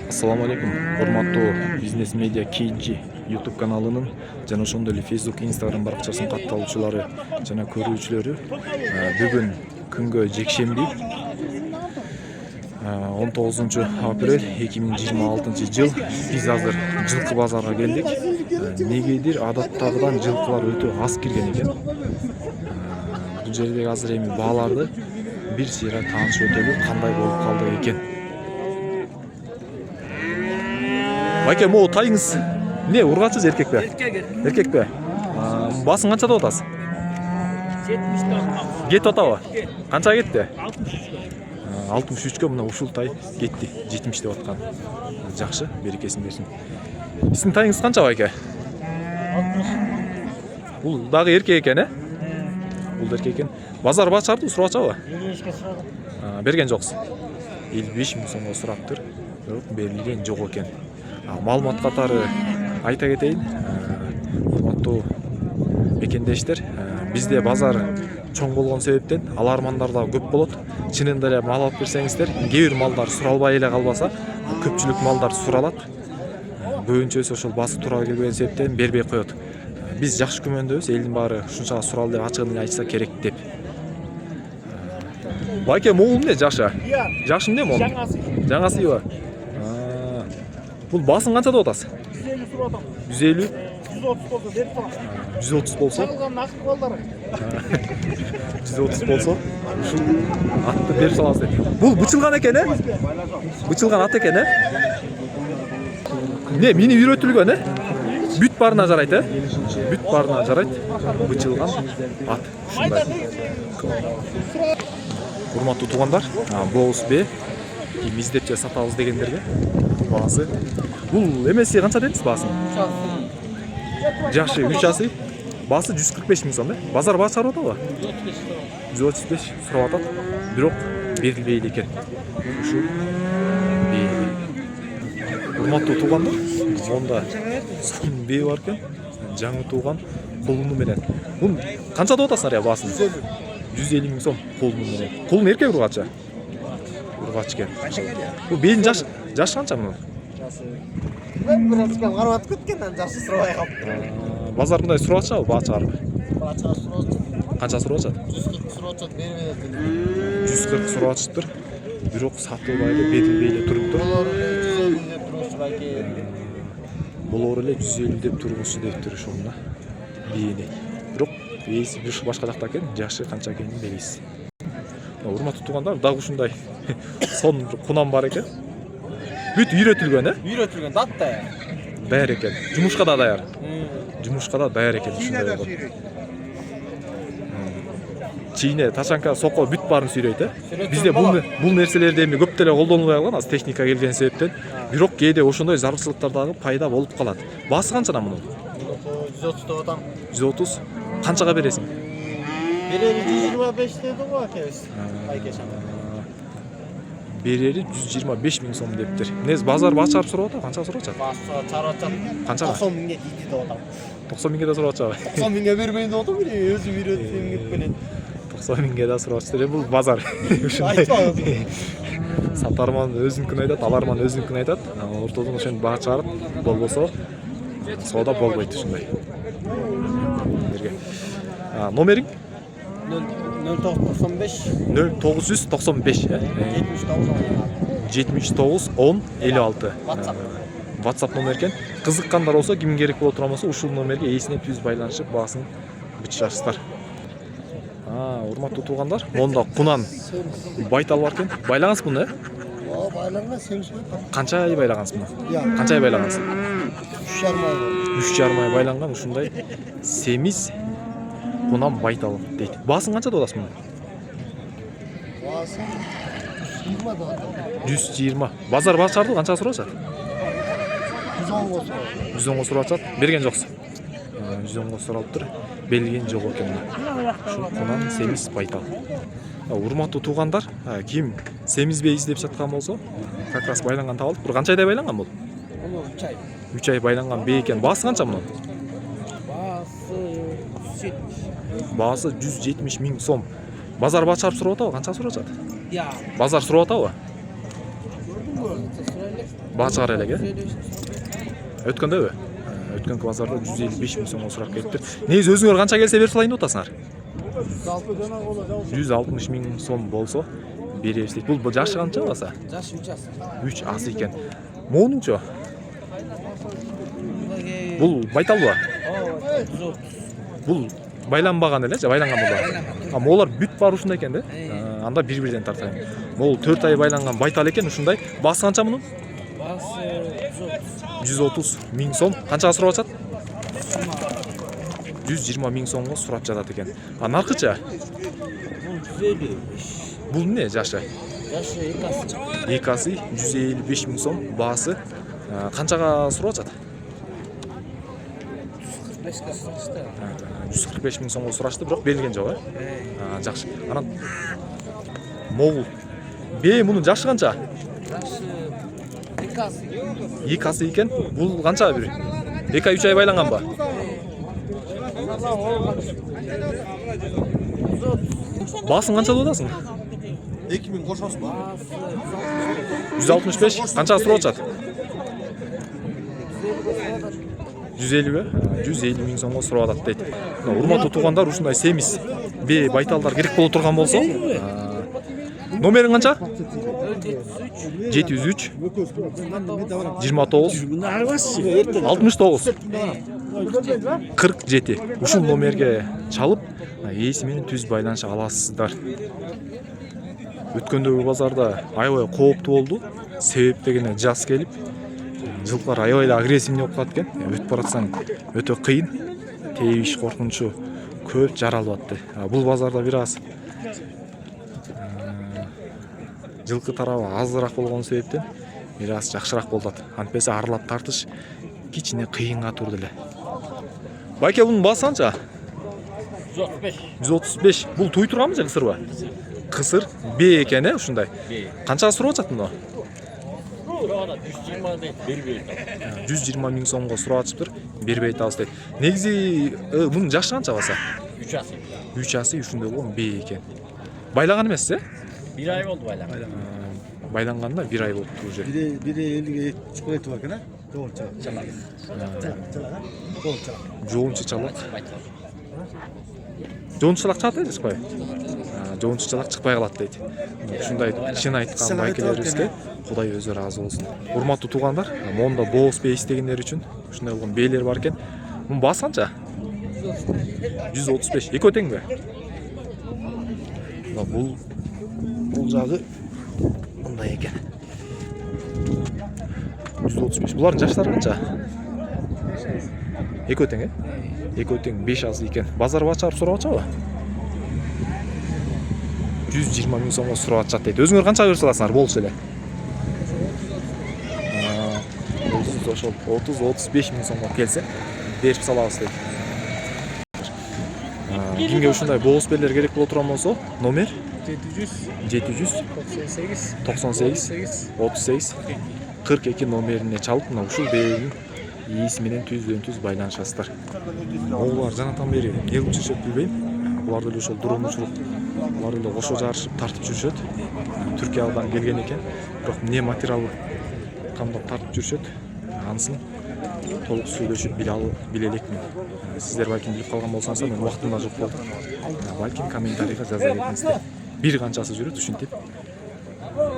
Assalamu alaikum. Урматтуу бизнес медиа KG YouTube каналынын жана ошондой эле Facebook, Instagram баракчасынын катталуучулары жана көрүүчүлөрү, бүгүн күнгө жекшемби 19 апрель 2026 жыл. Биз азыр жылкы базарга келдик. Негедир адаттагыдан жылкылар өтө аз кирген экен. Бул жерде азыр эми бааларды бир сыйра таанышып өтөлү, кандай болуп калды экен. Байке, могу тайыңыз не, ургачсыз эркек бе? Эркек бе? Басың канчада атасыз? 70 Кетип атабы? Канча кетти? 63. 63кө мына ушул тай кетти. 70 деп аткан. Жакшы, берекесин берсин. Биздин тайыңыз канча байке? 60. Бул дагы эркек экен, Бул эркек экен. Базар бачарды сурачабы? 55 сурады. Берген жоксуз. 55 миң сомго сураптыр, бирок берилген жок экен. Маалымат катары айта кетейин, урматтуу мекендештер, бизде базар чоң болгон себептен алармандар да көп болот. Чынында эле мал алып берсеңиздер, кээ бир малдар суралбай эле калбаса, көпчүлүк малдар суралат. Көбүнчөсү ошол басы туура келбеген себептен бербей коет. Биз жакшы күмөндөбүз, элдин баары ушунчага сурал деп ачыгын эле айтса керек деп. Байке, могул эмне жакшы? Жакшы эмне могул? Жаңасыйбы? Бул басын канча деп атасыз? 150 сурадым. 150? 130 болсо берип турам. 130 болсо? Чалган акы балдары. 130 болсо, ушул атты берип саласыз. Бул бычылган экен, Бычылган ат экен, Не, мини үйрөтүлгөн, Бүт барына жарайт, Бүт барына жарайт. Бычылган ат. Ушундай. Урматтуу туугандар, боз бе, издеп же сатабыз дегендерге баасы. Бул эмеси канча дедиңиз баасын? Жакшы, 3 асы. Баасы 145 миң сом, Базар баа чыгарып атабы? 135 сурап атат. Бирок берилбейт экен. Ушу урматтуу туугандар, монда сонун бээ бар экен. Жаңы тууган колуну менен. Бул канча деп атасыңар баасын? 150 миң сом колуну менен. Колун эркек ургачы? Ургач экен. Бул бээдин жашы канча мунун? Мен биразга карап кеткенден жакшы сурабай калыптыр. Базар мындай сурап атышабы, баа чыгарып? Баа чыгарып сурап. Канча сурап атышат? 140 сурап бербейт. 140 сурап атыштыр. Бирок сатылбай эле, берилбей эле туруптур. Болор эле 150 деп турмушу дептир ошону. Бээни. Бирок бээси бир башка жакта экен, жашы канча экенин белгисиз. Урматтуу туугандар, дагы ушундай сонун кунам бар экен. Бүт үйрөтүлгөн, Үйрөтүлгөн датта. Даяр экен. Жумушка да даяр. Жумушка да даяр экен ушундай болот. Чийне, ташанка, соко бүт баарын сүйрөйт, Бизде бул нерселерди эми көп деле колдонулбай калган, аз техника келген себептен. Бирок кээде ошондой зарылчылыктар дагы пайда болуп калат. Баасы канча мунун? 130 деп атам. 130. Канчага бересиң? Берери 125 деди го акебиз. Айкешан. Берери 125 миң сом дептир. Нез базар баа чыгарып сурап атат, канча сурап атат? Баса чарап атат. Канчага? 90 миңге дейт деп атам. 90 миңге да сурап атабы? 90 миңге бербейин деп атам, өзү үйрөтүп кетпенен. 90 миңге да сурап атыштыр. Бул базар. Ушундай. Сатарман өзүнүкүн айтат, аларман өзүнүкүн айтат. Ортодон ошентип баа чыгарып, болбосо соода болбойт ушундай. Номериң? 0995 0995 79 10 56. WhatsApp номер экен. Кызыккандар болсо, ким керек боло турмаса, ушул номерге эсине түз байланышып, баасын бычырасыздар. Урматтуу туугандар, монда кунан байтал бар экен. Байлагансыз муну, Байланган семиз бай. Канча ай байлагансыз муну? Канча ай байлагансыз? 3,5 ай. 3,5 ай байланган ушундай семиз кунан байтал дейт. Баасын канча деп атасыз муну? Баасы 120 деп атам. 120. Базар баа чыгарды, канча сурап атат? 110 го сурап. 110 го сурап атат. Берген жоксуз. 110 го суралыптыр. Берилген жок экен. Ушул кунан семиз байтал. Урматтуу туугандар, ким семиз бей издеп жаткан болсо, как раз байланган табылып, бир канча айда байланган бул? 3 ай. 3 ай байланган бей экен. Баасы канча мунун? Баасы 170. Баасы 170 миң сом. Базар баа чыгарып сурап атабы? Канча сурап атат? Я. Базар сурап атабы? Көрдүңбү? Баа чыгар элек өткөндөбү? Өткөнкү базарда 155 миң сомго сурап келиптир. Негизи өзүңөр канча келсе берип салайын деп атасыңар? 160 миң сом болсо беребиз дейт. Бул жашы канча баса? Жашы 3 ас. 3 асы экен. Моунучу? Бул байталбы? Бул байланбаган эле же байланган болду? Могулар бүт бар ушундай экен да? Анда бир-бирден тартайм. Могул 4 ай байланган байтал экен ушундай. Басы канча мунун? Басы 130 миң сом. Канчага сурап атат? 120 миң сомго сурап жатат экен. Наркыча? Бул эмне жашы? Жашы 2 ас. 2 асы 155 миң сом. Баасы канчага сурап атат? 145 миң сомго сурашты, бирок берилген жок, жакшы. Анан могул бээ мунун жашы канча? Жашы 2 ас. 2 асы экен. Бул канча бир? 2 ай 3 ай байланганбы? Басын канча деп атасың? 2000 кошосузбу? 165. Канчага сурап атат? 150 150 миң сомго сурап атат дейт. Урматтуу туугандар, ушундай семиз бээ байталдар керек боло турган болсо, номериң канча? 703 29 69 47. Ушул номерге чалып, ээси менен түз байланыша аласыздар. Өткөндөгү базарда аябай кооптуу болду. Себеп дегене жаз келип, жылкылар аябай агрессивный болуп калат экен. Өтүп баратсаң өтө кыйын. Тебиш коркунучу көп жаралып атты. Бул базарда бир аз жылкы тарабы азыраак болгон себептен бир аз жакшыраак болот. Антпесе аралап тартыш кичине кыйынга турду эле. Байке, бунун баасы канча? 135. 135. Бул туй турганбы же кысырбы? Кысыр бээ экен, ушундай. Канчага сурап атат муну? 120 миң сомго сурап атыптыр. Бербей атабыз дейт. Негизи мунун жашы канча баса? 3 ас. 3 асы ушундай болгон бээ экен. Байлаган эмес, 1 ай болду байланган. Байланганына 1 ай болупту уже. Бири элге чыгып кетип экен, а? Жоончу чалак. Жоончу чалак чыгат дейт чыкпай. Жоончу чалак чыкпай калат дейт. Ушундай чын айткан байкелерибизге Кудай өзү ыраазы болсун. Урматтуу туугандар, монда боос бээ истегендер үчүн ушундай болгон бээлер бар экен. Мунун баасы канча? 135. Экөө теңби? Бул жагы мындай экен. 135. Булардын жаштары канча? Экөө тең, Экөө тең 5 асы экен. Базар бачарып сурап атчабы? 120 миң сомго сурап атчат дейт. Өзүңөр канчага берип саласыңар болчу эле? Ошол 30-35 миң сомго келсе берип салабыз дейт. Кимге ушундай боос бээлер керек боло турган болсо, номер 700 98 38 42 номерине чалып, мына ушул бээнин ээси менен түздөн-түз байланышасыздар. Оглар жанатан бери эмне кылып жүрүшөт билбейм. Булар деле ошол дуруумчулук, булар деле кошо жарышып тартып жүрүшөт. Түркиядан келген экен. Бирок эмне материал камдап тартып жүрүшөт, анысын толук сүйлөшүп биле элекмин. Сиздер балким билип калган болсоңуздар, мен убактымда жок болду. Балким комментарийга жаза бериңиздер. Бир канчасы жүрөт ушинтип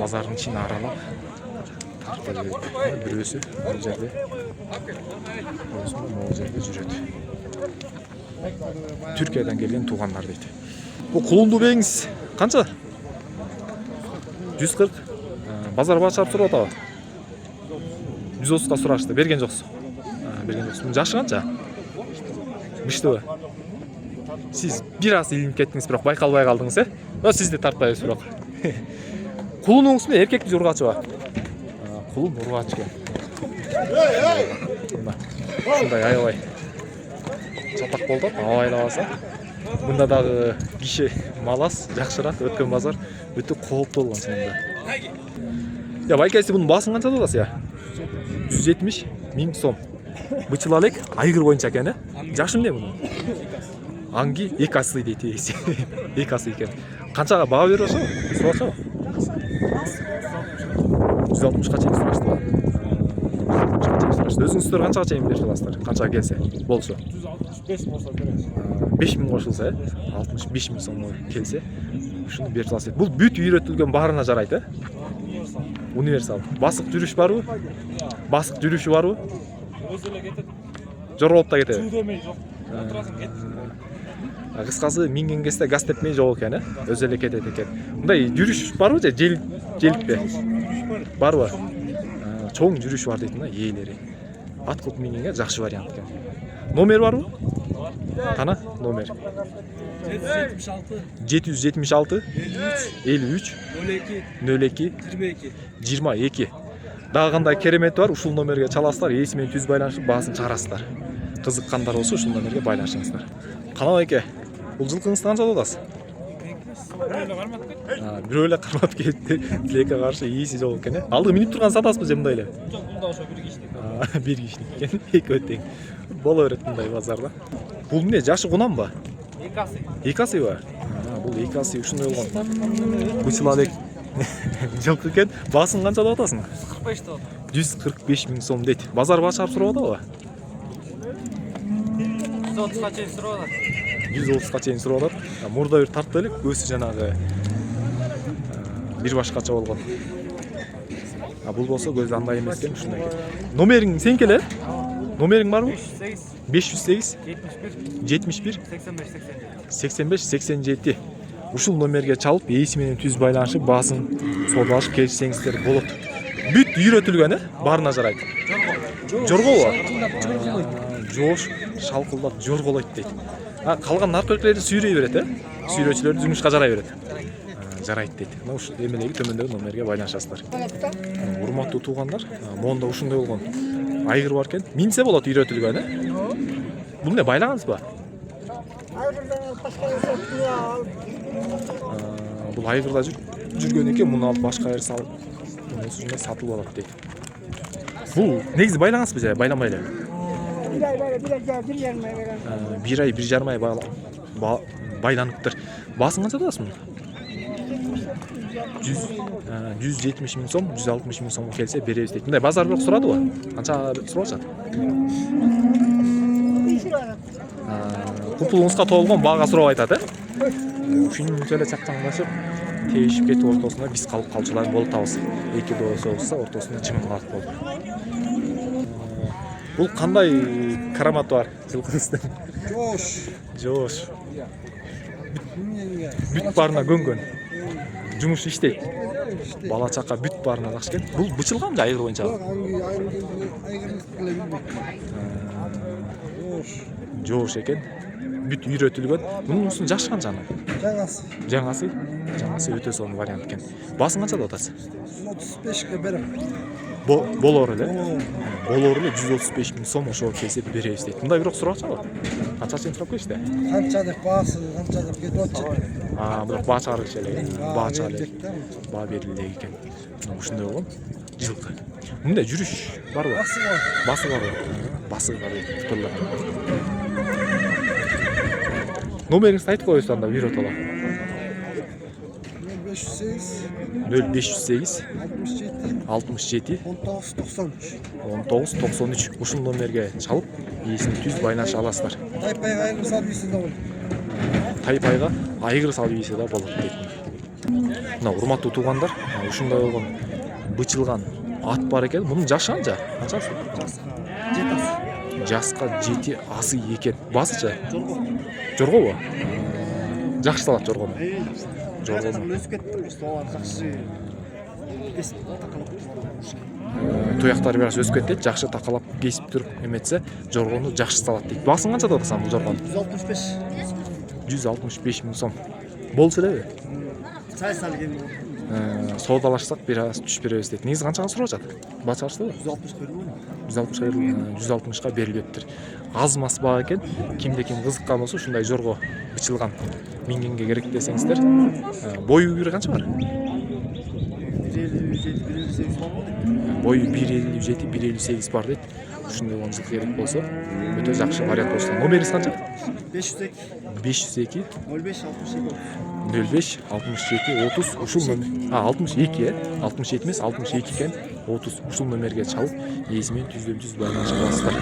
базардын ичин аралап тартып берип, бирөөсү бул жерде, бирөөсү жерде жүрөт. Түркиядан келген туугандар дейт. Бул кулунду бээңиз канча? 140. Базар бачарып сурап атабы? 130га сурашты. Берген жоксуз. Берген жоксуз. Жашы канча? Мыштыбы? Сиз бир аз илинип кеттиңиз, бирок байкалбай калдыңыз, сизди тартпайбыз бирок. Кулунуңузбу, эркекпи, ургачыбы? Кулун ургач экен. Ушундай аябай чатак болду, абайлабаса. Мында дагы киши малас, жакшыраак. Өткөн базар өтө кооптуу болгон чынында. Байкайсы бунун баасын канча деп атасыз? 170 миң сом. Бычыл алек айгыр боюнча экен, Жашы эмне мунун? Анги 2 асы дейт ээси. 2 асы экен. Канчага баа берип атышабы? Сурап атышабы? 160га чейин сураштыбы? болушту. Өзүңүздөр канчага чейин берип аласыздар? Канчага келсе болсо? 165 болса береміз. 5000 кошулса, 65 000 сом келсе, ушуну берип аласыз. Бул бүт үйрөтүлгөн баарына жарайт, э? Универсал. Басык жүрүш барбы? Басык жүрүшү барбы? Өзі эле кетет. Жорголуп да кетеби? Суу демей жок. Отурасың кетти. Кыскасы минген кезде газ тепмей жок экен, э? Өзү эле кетет экен. Мындай жүрүш барбы же желикпе? Барбы? Чоң жүрүш бар дейт мына ээлери. Ат кылып мингенге жакшы вариант экен. Номер барбы? Кана номер? 776 776 53 02 02 22. 22. Дагы кандай керемети бар? Ушул номерге чаласыздар, ээси менен түз байланышып баасын чыгарасыздар. Кызыккандар болсо ушул номерге байланышыңыздар. Канал эке, бул жылкыңызды канча аласыз? Böyle var mı? Бирөө эле кармап кетти. Тилекке каршы ээси жок экен, э? Алдыгы минип турган сатасызбы же мындай эле? Çok bunda ошо bir kişilik. Бир кишиник экен, экөө тең. Боло берет мындай базарда. Бул эмне, жашы кунамбы? Yıkası. Эки асыйбы? Бул эки асый ушундай болгон. Бычыла элек жылкы экен. Баасын канча деп атасың? 45 de oldu. 145 000 сом дейт. Базар бачап сурап атабы? 130'a çeyin sıralar. 130га чейин сурап атат. Мурда бир тартты элек, көзү жанагы бир башкача болгон. Бул болсо көзү андай эмес экен, ушундай экен. Номериң сеники эле? Номериң барбы? 508 508 71 71 85 87. 85-87. Ушул номерге чалып, ээси менен түз байланышып, баасын саудалашып келишсеңиздер болот. Бүт үйрөтүлгөн, э? Баарына жарайт. Жорголбу? Жоош, шалкылдап жорголойт дейт. Калган наркөлөктөрдү сүйрөй берет, э? Сүйрөөчүлөрдү жумушка жарай берет. Жарайт дейт. Мына ушул эмелеги төмөндөгү номерге байланышасыздар. Урматтуу туугандар, моунда ушундай болгон айгыр бар экен. Минсе болот үйрөтүлгөн, э? Бул эмне, байлагансызбы? Бул айгырда жүргөн экен, муну алып башка жер салып, ушундай сатылып алат дейт. Бул негизи байлангансызбы же, байламай эле? Bir ay, 1,5 ay байланыптыр. Баасын канча атасың? 170 000 сом, 160 000 сом келсе беребиз дейт. Мындай базар бирок сурадыбы? Канча сурашат? Купулуңузга толгон баага сурап айтат, э? Ушунча эле чакчаңдашып, тийишип кетип ортосунда биз калып калчулар болуп атабыз. Эки доосу болсо ортосунда чымын калып болду. Бул кандай караматы бар жылкыңыздын? Жоош. Бүт баарына көнгөн. Жумуш иштейт. Бала чака бүт баарына жакшы экен. Бул бычылган же айгыр боюнча? Жоош экен. Бүт үйрөтүлгөн. Мунун жашы канча аны? Жаңасы өтө сонун вариант экен. Баасын канча деп атасыз? 135'e берем. Болор эле. Болор эле 135 000 сом ошо келсе беребиз дейт. Мындай бирок сурачабы? Канча чейин сурап келишти? Kança dep bağısı, kança dep ketip atacak. Бирок баа чыгарыш эле. Баа чыгарып Berdik de mi? баа берилди экен. Ушундай болгон. Жылкы. Мындай жүрүш барбы? Bası var. Басы барбы? Басы бар дейт. Номериңизди айтып коесуз анда үйрөтүп алам. 508 0508 67 67 19 93. 1993 ушул номерге чалып, ээсини түз байланыша аласыздар. Taypay ayrı sadisi de olur. Тайпайга айгыр салып ийсе да болот дейт. Мына урматтуу туугандар, ушундай болгон бычылган ат бар экен. Мунун жашы канча? Канчасы? Жаска 7 асы экен. Басычы? Жоргобу? Жакшы салат жоргону. Жоргону. Өсіп кетті, соған жақсы. Туяктары бираз өсүп кетти, жакшы такалап кесип туруп эметсе, жоргону жакшы салат дейт. Баасын канча деп атасың бул жоргону? 165 000 сом. Болсо элеби? Çay sal gelin. Соодалашсак бираз түшүп беребиз дейт. Негизи канчага сурап атат? Баа чыгарсызбы? 160га берилиптир. Аз мас баа экен. Кимде-ким кызыккан болсо ушундай жорго бычылган мингенге керек десеңиздер. Бою бир канча бар? 157 Бою 157-158 бар дейт. Ушундай болгон жылкы керек болсо өтө жакшы вариант болсо. Номериңиз канча? 502 05 67 30 ушул номер. 62 62 эмес 62 экен. 30 ушул номерге чалып ээси менен түздөн-түз байланыша аласыздар.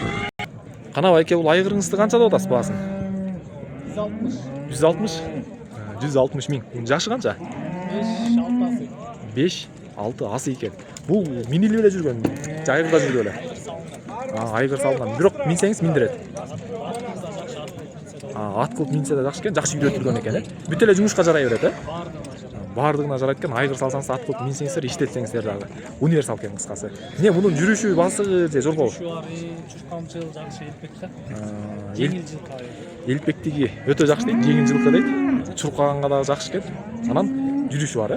Канабай айке, бул айгырыңызды канча деп атасыз баасын? 160. 160 миң. Жашы канча? 5-6 асы экен. Бул минилип эле жүргөн, айгырда жүргөн эле. Айгыр салган. Бирок минсеңиз миндирет. Ат кылып минсе да жакшы экен, жакшы үйрөтүлгөн экен, Бүт эле жумушка жарай берет, Бардыгына жарайт экен. Айгыр салсаңыз, ат кылып минсеңиздер, иштетсеңиздер дагы. Универсал экен кыскасы. Эмне мунун жүрүшү, басыгы же жолкобу? Чуркамчыл жакшы элпек да. Элпектиги өтө жакшы дейт, жеңил жылкы дейт. Чуркаганга дагы жакшы экен. Анан жүрүшү бар,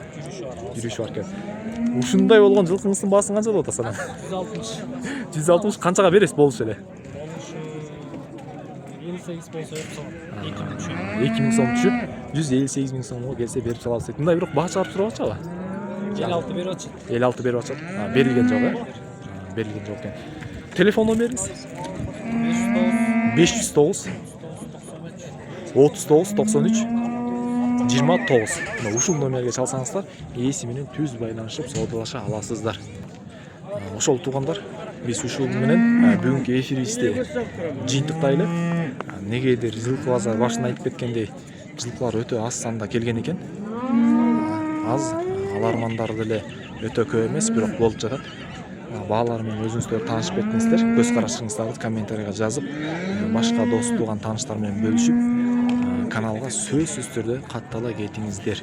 Жүрүшү бар экен. Ушундай болгон жылкыңыздын баасын канча деп атасыз анан? 160. 160 канчага бересиз болушу эле? 58 болсо сом. 2000 сом түшүп, 158 миң сомго келсе берип салабыз дейт. Мындай бирок баа чыгарып туруп атчабы? 56 берип атчы. 56 берип атышат. Берилген жок, Берилген жок экен. Телефон номериңиз? 509 39 93 29. Ушул номерге чалсаңыздар, ээси менен түз байланышып соодалаша аласыздар. Ошол туугандар, биз ушул менен бүгүнкү эфирибизди жыйынтыктайлы. Негедир жылкы базар башында айтып кеткендей, жылкылар өтө аз санда келген экен. Аз, алармандар деле өтө көп эмес, бирок болуп жатат. Баалар менен өзүңүздөр таанышып кеттиңиздер. Көз карашыңыздарды комментарийга жазып, башка дос тууган тааныштар менен бөлүшүп, каналга сөзсүз түрдө каттала кетиңиздер.